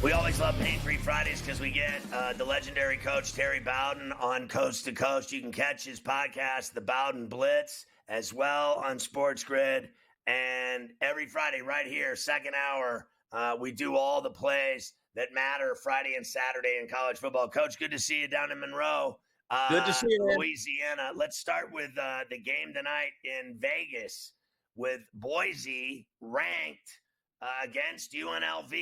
We always love Pain-Free Fridays because we get the legendary coach Terry Bowden on Coast to Coast. You can catch his podcast, The Bowden Blitz, as well on SportsGrid. And every Friday right here, second hour, we do all the plays that matter Friday and Saturday in college football. Coach, good to see you down in Monroe, good to see you, man. Louisiana. Let's start with the game tonight in Vegas with Boise ranked against UNLV,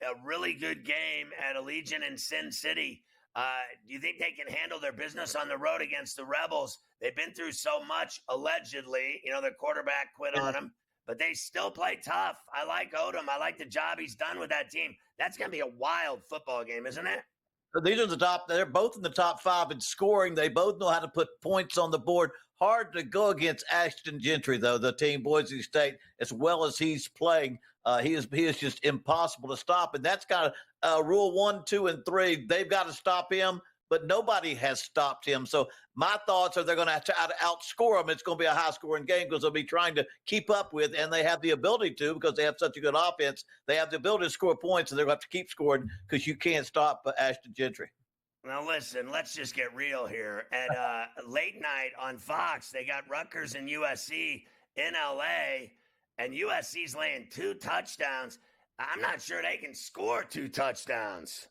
a really good game at Allegiant in Sin City. Do you think they can handle their business on the road against the Rebels? They've been through so much, allegedly. You know, their quarterback quit on them, but they still play tough. I like Odom. I like the job he's done with that team. That's going to be a wild football game, isn't it? These are the top. They're both in the top five in scoring. They both know how to put points on the board. Hard to go against Ashton Gentry, though, the team, Boise State, as well as he's playing. He is just impossible to stop. And that's kind of rule 1, 2, and 3. They've got to stop him, but nobody has stopped him. So my thoughts are they're going to have to outscore him. It's going to be a high-scoring game because they'll be trying to keep up with, and they have the ability to because they have such a good offense. They have the ability to score points, and they're going to have to keep scoring because you can't stop Ashton Gentry. Now, listen, let's just get real here. At late night on Fox, they got Rutgers and USC in L.A., and USC's laying 2 touchdowns. I'm not sure they can score 2 touchdowns.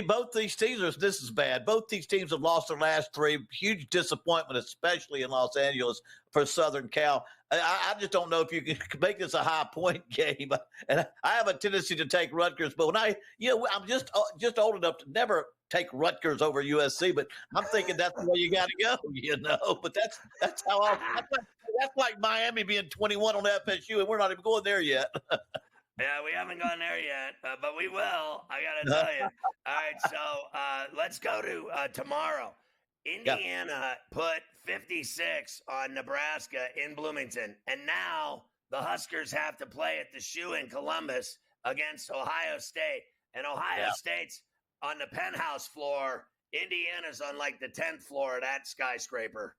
Both these teams this is bad. Both these teams have lost their last 3. Huge disappointment, especially in Los Angeles for Southern Cal. I just don't know if you can make this a high-point game. And I have a tendency to take Rutgers, but when I'm just old enough to never take Rutgers over USC, but I'm thinking that's the way you got to go, But that's how that's like Miami being 21 on FSU, and we're not even going there yet. Yeah, we haven't gone there yet, but we will. I got to tell you. All right, so let's go to tomorrow. Indiana put 56 on Nebraska in Bloomington, and now the Huskers have to play at the Shoe in Columbus against Ohio State. And Ohio State's on the penthouse floor. Indiana's on like the 10th floor of that skyscraper.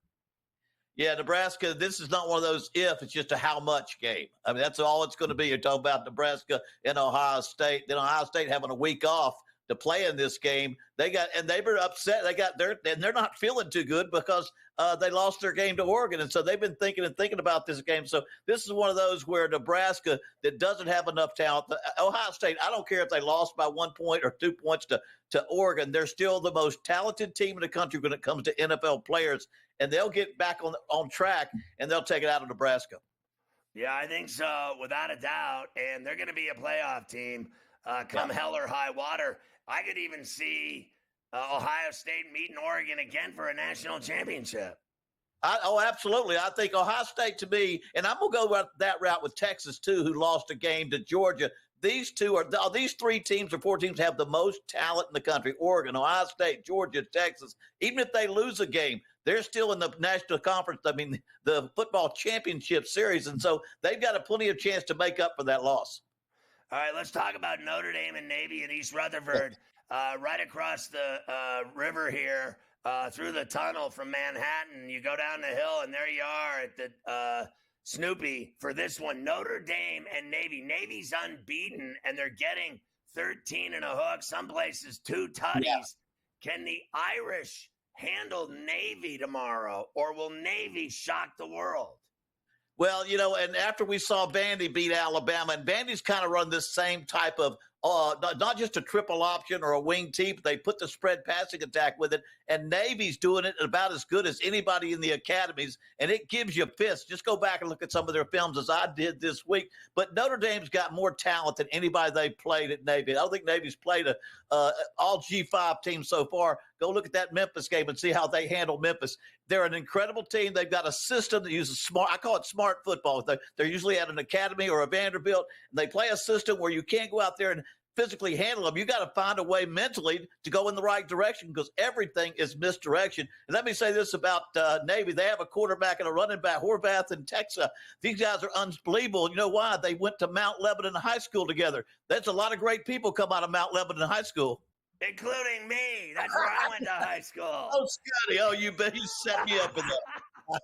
Yeah, Nebraska, this is not one of those it's just a how much game. I mean, that's all it's going to be. You're talking about Nebraska and Ohio State. Then Ohio State having a week off to play in this game. They were upset. They're not feeling too good because they lost their game to Oregon. And so they've been thinking about this game. So this is one of those where Nebraska that doesn't have enough talent. Ohio State, I don't care if they lost by 1 point or 2 points to Oregon. They're still the most talented team in the country when it comes to NFL players. And they'll get back on track, and they'll take it out of Nebraska. Yeah, I think so, without a doubt. And they're going to be a playoff team come hell or high water. I could even see Ohio State meeting Oregon again for a national championship. Absolutely. I think Ohio State to me, and I'm going to go that route with Texas too, who lost a game to Georgia. These 3 teams or 4 teams have the most talent in the country. Oregon, Ohio State, Georgia, Texas. Even if they lose a game, they're still in the national conference. I mean, the football championship series. And so they've got plenty of chance to make up for that loss. All right, let's talk about Notre Dame and Navy in East Rutherford, right across the river here, through the tunnel from Manhattan. You go down the hill, and there you are at the Snoopy for this one. Notre Dame and Navy. Navy's unbeaten, and they're getting 13 and a hook, some places 2 tutties. Yeah. Can the Irish handle Navy tomorrow, or will Navy shock the world? Well, and after we saw Vandy beat Alabama, and Vandy's kind of run this same type of not just a triple option or a wing tee, but they put the spread passing attack with it, and Navy's doing it about as good as anybody in the academies, and it gives you fits. Just go back and look at some of their films as I did this week. But Notre Dame's got more talent than anybody they've played at Navy. I don't think Navy's played all G5 teams so far. Go look at that Memphis game and see how they handle Memphis. They're an incredible team. They've got a system that uses I call it smart football. They're usually at an academy or a Vanderbilt, and they play a system where you can't go out there and physically handle them. You got to find a way mentally to go in the right direction because everything is misdirection. And let me say this about Navy. They have a quarterback and a running back, Horvath and Texas. These guys are unbelievable. You know why? They went to Mount Lebanon High School together. That's a lot of great people come out of Mount Lebanon High School. Including me. That's where I went to high school. Oh, Scotty. Oh, you bet. You set me up in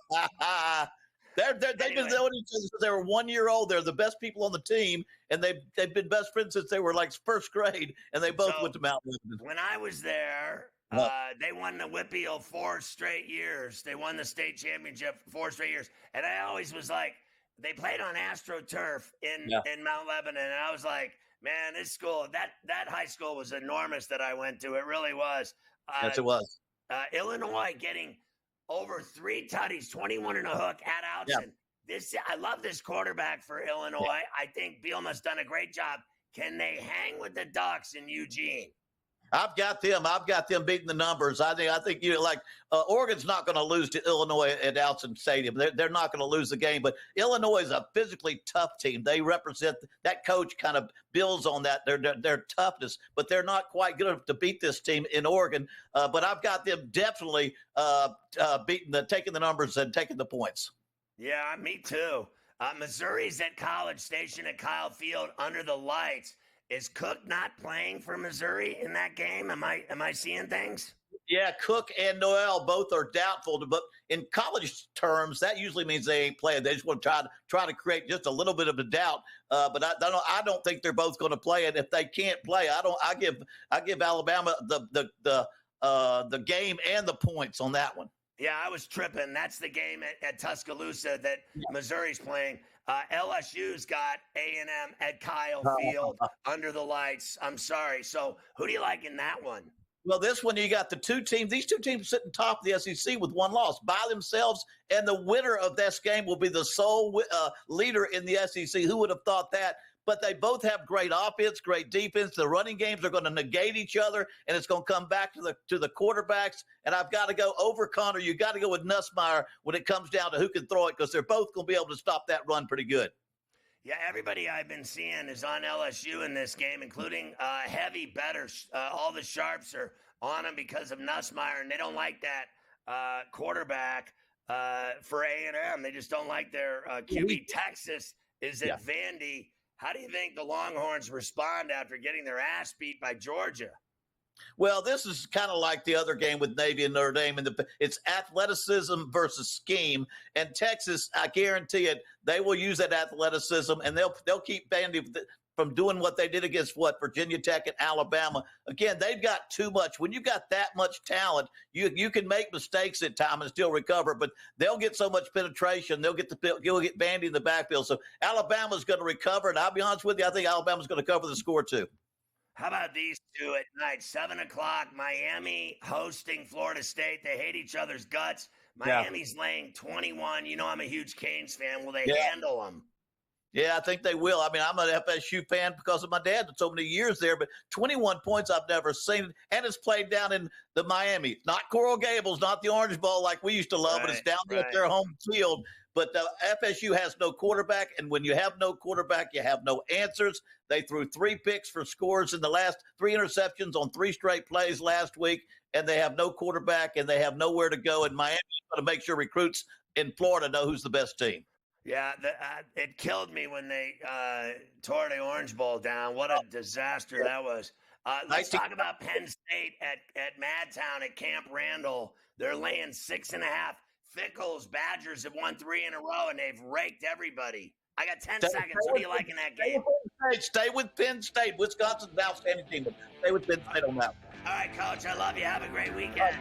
that. They've been knowing each other since they were 1 year old. They're the best people on the team, and they've been best friends since they were like first grade, and they both went to Mount Lebanon. When I was there, they won the Whippeal 4 straight years. They won the state championship 4 straight years, and I always was like, they played on AstroTurf in Mount Lebanon, and I was like, man, this school, that high school was enormous that I went to. It really was. Yes, it was. Illinois getting over 3 tutties, 21 and a hook at Outson. Yeah. I love this quarterback for Illinois. Yeah. I think Bielema's done a great job. Can they hang with the Ducks in Eugene? I've got them beating the numbers. I think Oregon's not going to lose to Illinois at Outson Stadium. They're not going to lose the game. But Illinois is a physically tough team. They represent that coach kind of builds on that their toughness. But they're not quite good enough to beat this team in Oregon. But I've got them definitely taking the numbers and taking the points. Yeah, me too. Missouri's at College Station at Kyle Field under the lights. Is Cook not playing for Missouri in that game? Am I seeing things? Yeah, Cook and Noel both are doubtful. But in college terms, that usually means they ain't playing. They just want to try to create just a little bit of a doubt. But I don't think they're both going to play. And if they can't play, I give Alabama the game and the points on that one. Yeah, I was tripping. That's the game at Tuscaloosa that Missouri's playing. LSU's got A&M at Kyle Field under the lights. I'm sorry. So who do you like in that one? Well, this one, you got the two teams. These two teams sitting top of the SEC with one loss by themselves, and the winner of this game will be the sole leader in the SEC. Who would have thought that? But they both have great offense, great defense. The running games are going to negate each other, and it's going to come back to the quarterbacks. And I've got to go over Connor. You got to go with Nussmeier when it comes down to who can throw it, because they're both going to be able to stop that run pretty good. Yeah, everybody I've been seeing is on LSU in this game, including heavy bettors. All the sharps are on them because of Nussmeier, and they don't like that quarterback for A&M. They just don't like their QB. Texas is at Vandy. How do you think the Longhorns respond after getting their ass beat by Georgia? Well, this is kind of like the other game with Navy and Notre Dame. It's athleticism versus scheme. And Texas, I guarantee it, they will use that athleticism, and they'll keep Vandy from doing what they did against Virginia Tech and Alabama. Again, they've got too much. When you got that much talent, you can make mistakes at times and still recover, but they'll get so much penetration. You'll get Vandy in the backfield. So Alabama's going to recover, and I'll be honest with you, I think Alabama's going to cover the score too. How about these two at night, 7 o'clock, Miami hosting Florida State. They hate each other's guts. Miami's laying 21. You know I'm a huge Canes fan. Will they handle them? Yeah, I think they will. I mean, I'm an FSU fan because of my dad for so many years there, but 21 points I've never seen. And it's played down in the Miami. Not Coral Gables, not the Orange Bowl like we used to love, but it's down there at their home field. But FSU has no quarterback, and when you have no quarterback, you have no answers. They threw 3 picks for scores in the last 3 interceptions on 3 straight plays last week, and they have no quarterback, and they have nowhere to go. And Miami's going to make sure recruits in Florida know who's the best team. Yeah, it killed me when they tore the Orange Bowl down. What a disaster that was. Let's talk about Penn State at Madtown at Camp Randall. They're laying 6.5. Fickle's Badgers have won 3 in a row, and they've raked everybody. I got 10 seconds. What do you like in that game? Stay with Penn State. Wisconsin's an outstanding team. Stay with Penn State on that. All right, Coach, I love you. Have a great weekend.